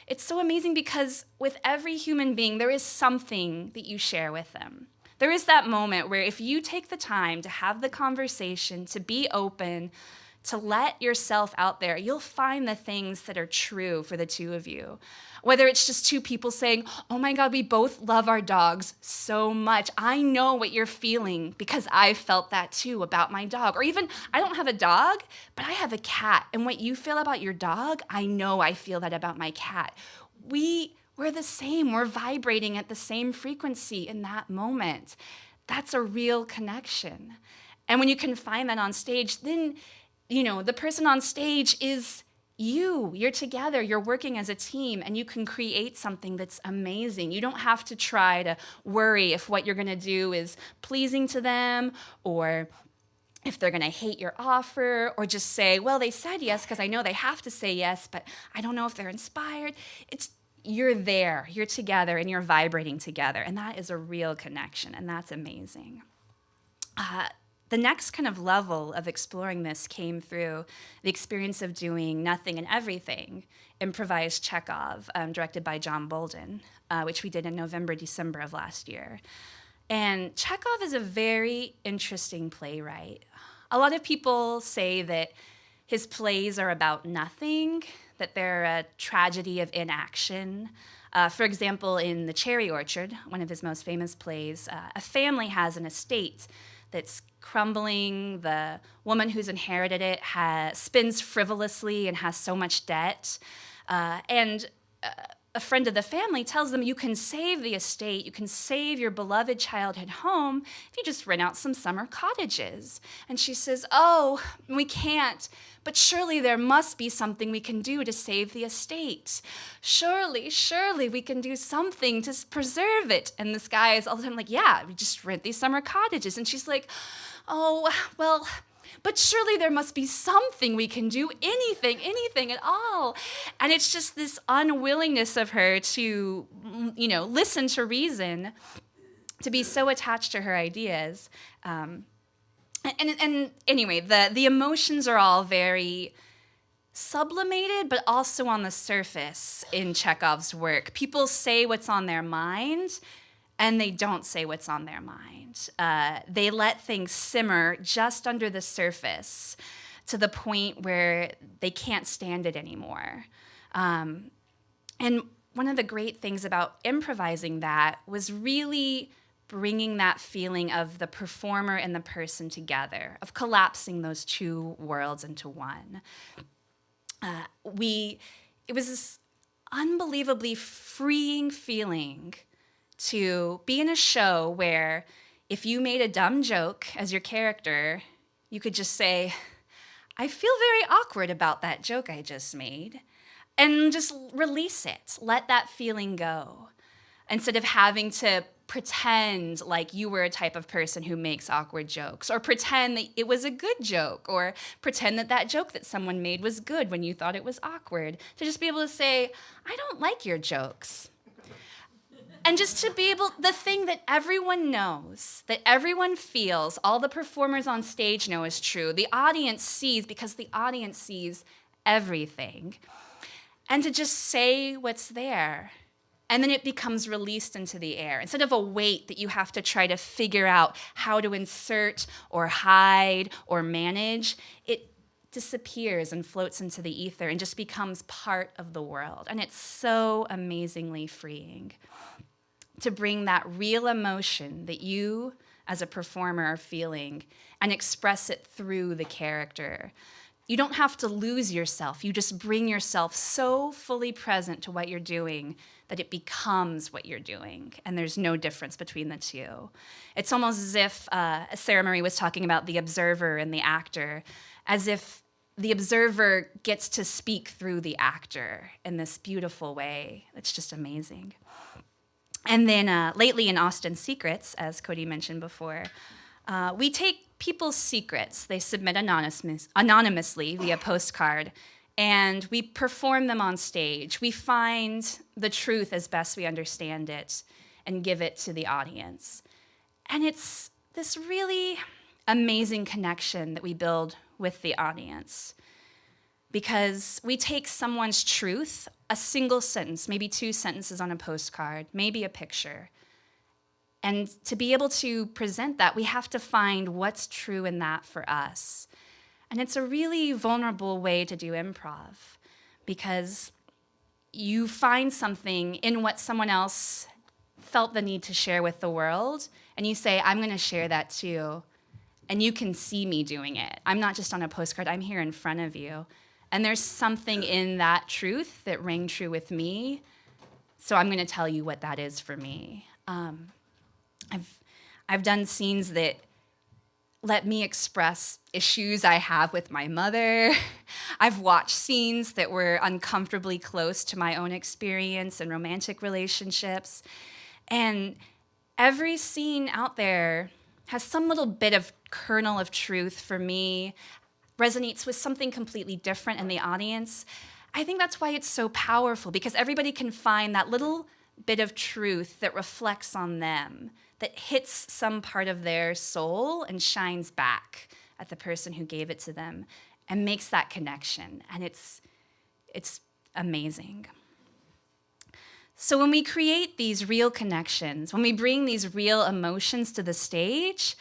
it's so amazing because with every human being, there is something that you share with them. There is that moment where if you take the time to have the conversation, to be open, to let yourself out there, you'll find the things that are true for the two of you. Whether it's just two people saying, oh my God, we both love our dogs so much. I know what you're feeling because I felt that too about my dog. Or even, I don't have a dog, but I have a cat. And what you feel about your dog, I know I feel that about my cat. We're the same. We're vibrating at the same frequency in that moment. That's a real connection. And when you can find that on stage, then, the person on stage is you're together, you're working as a team, and you can create something that's amazing. You don't have to try to worry if what you're gonna do is pleasing to them, or if they're gonna hate your offer, or just say, well, they said yes because I know they have to say yes, but I don't know if they're inspired. You're there, you're together, and you're vibrating together, and that is a real connection, and that's amazing. The next kind of level of exploring this came through the experience of doing Nothing and Everything, improvised Chekhov, directed by John Bolden, which we did in November, December of last year. And Chekhov is a very interesting playwright. A lot of people say that his plays are about nothing, that they're a tragedy of inaction. For example, in The Cherry Orchard, one of his most famous plays, a family has an estate that's crumbling. The woman who's inherited it spins frivolously and has so much debt. And a friend of the family tells them, you can save the estate, you can save your beloved childhood home if you just rent out some summer cottages. And she says, oh, we can't, but surely there must be something we can do to save the estate. Surely we can do something to preserve it. And this guy is all the time like, yeah, we just rent these summer cottages. And she's like, oh, well, but surely there must be something we can do, anything at all. And it's just this unwillingness of her to, listen to reason, to be so attached to her ideas. And anyway, the emotions are all very sublimated, but also on the surface in Chekhov's work. People say what's on their mind, and they don't say what's on their mind. They let things simmer just under the surface to the point where they can't stand it anymore. And one of the great things about improvising that was really bringing that feeling of the performer and the person together, of collapsing those two worlds into one. It was this unbelievably freeing feeling to be in a show where if you made a dumb joke as your character, you could just say, I feel very awkward about that joke I just made, and just release it. Let that feeling go. Instead of having to pretend like you were a type of person who makes awkward jokes, or pretend that it was a good joke, or pretend that that joke that someone made was good when you thought it was awkward. To just be able to say, I don't like your jokes. And just to be able, the thing that everyone knows, that everyone feels, all the performers on stage know is true, the audience sees, because the audience sees everything. And to just say what's there. And then it becomes released into the air. Instead of a weight that you have to try to figure out how to insert or hide or manage, it disappears and floats into the ether and just becomes part of the world. And it's so amazingly freeing to bring that real emotion that you as a performer are feeling and express it through the character. You don't have to lose yourself. You just bring yourself so fully present to what you're doing that it becomes what you're doing, and there's no difference between the two. It's almost as if Sarah Marie was talking about the observer and the actor, as if the observer gets to speak through the actor in this beautiful way. It's just amazing. And then lately in Austin Secrets, as Cody mentioned before, we take people's secrets. They submit anonymously via postcard, and we perform them on stage. We find the truth as best we understand it and give it to the audience. And it's this really amazing connection that we build with the audience, because we take someone's truth, a single sentence, maybe 2 sentences on a postcard, maybe a picture, and to be able to present that, we have to find what's true in that for us. And it's a really vulnerable way to do improv, because you find something in what someone else felt the need to share with the world, and you say, I'm going to share that too, and you can see me doing it. I'm not just on a postcard, I'm here in front of you. And there's something in that truth that rang true with me, so I'm going to tell you what that is for me. I've done scenes that let me express issues I have with my mother. I've watched scenes that were uncomfortably close to my own experience and romantic relationships. And every scene out there has some little bit of kernel of truth for me, resonates with something completely different in the audience. I think that's why it's so powerful, because everybody can find that little bit of truth that reflects on them, that hits some part of their soul and shines back at the person who gave it to them and makes that connection. And it's amazing. So when we create these real connections, when we bring these real emotions to the stage,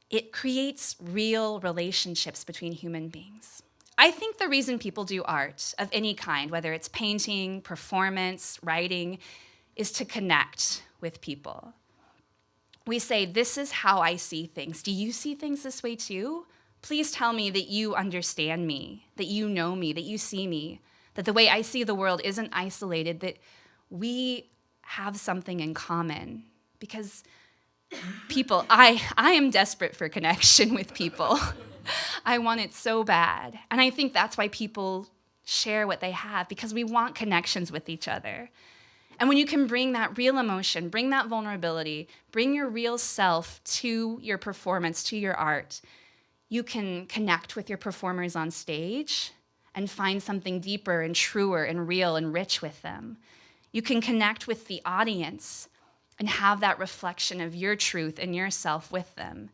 it creates real relationships between human beings. I think the reason people do art of any kind, whether it's painting, performance, writing, is to connect with people. We say, this is how I see things. Do you see things this way too? Please tell me that you understand me, that you know me, that you see me, that the way I see the world isn't isolated, that we have something in common. Because people, I am desperate for connection with people. I want it so bad. And I think that's why people share what they have, because we want connections with each other. And when you can bring that real emotion, bring that vulnerability, bring your real self to your performance, to your art, you can connect with your performers on stage and find something deeper and truer and real and rich with them. You can connect with the audience and have that reflection of your truth and yourself with them.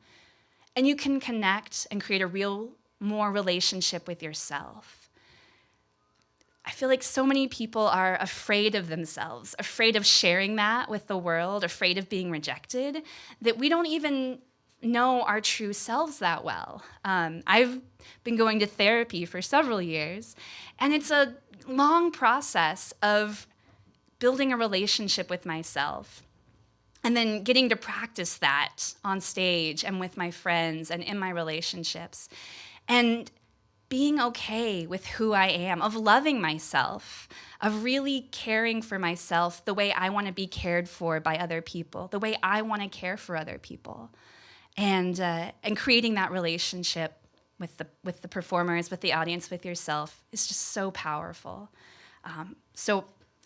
And you can connect and create a real, more relationship with yourself. I feel like so many people are afraid of themselves, afraid of sharing that with the world, afraid of being rejected, that we don't even know our true selves that well. I've been going to therapy for several years, and it's a long process of building a relationship with myself, and then getting to practice that on stage and with my friends and in my relationships. And being okay with who I am, of loving myself, of really caring for myself the way I want to be cared for by other people, the way I want to care for other people, and creating that relationship with the performers, with the audience, with yourself is just so powerful. So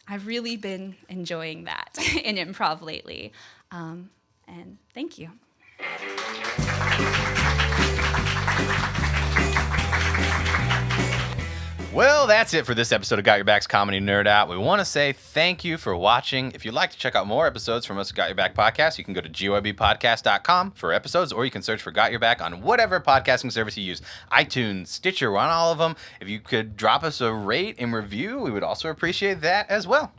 I've really been enjoying that in improv lately, and thank you. Well, that's it for this episode of Got Your Back's Comedy Nerd Out. We want to say thank you for watching. If you'd like to check out more episodes from us at Got Your Back Podcast, you can go to goibpodcast.com for episodes, or you can search for Got Your Back on whatever podcasting service you use. iTunes, Stitcher, we're on all of them. If you could drop us a rate and review, we would also appreciate that as well.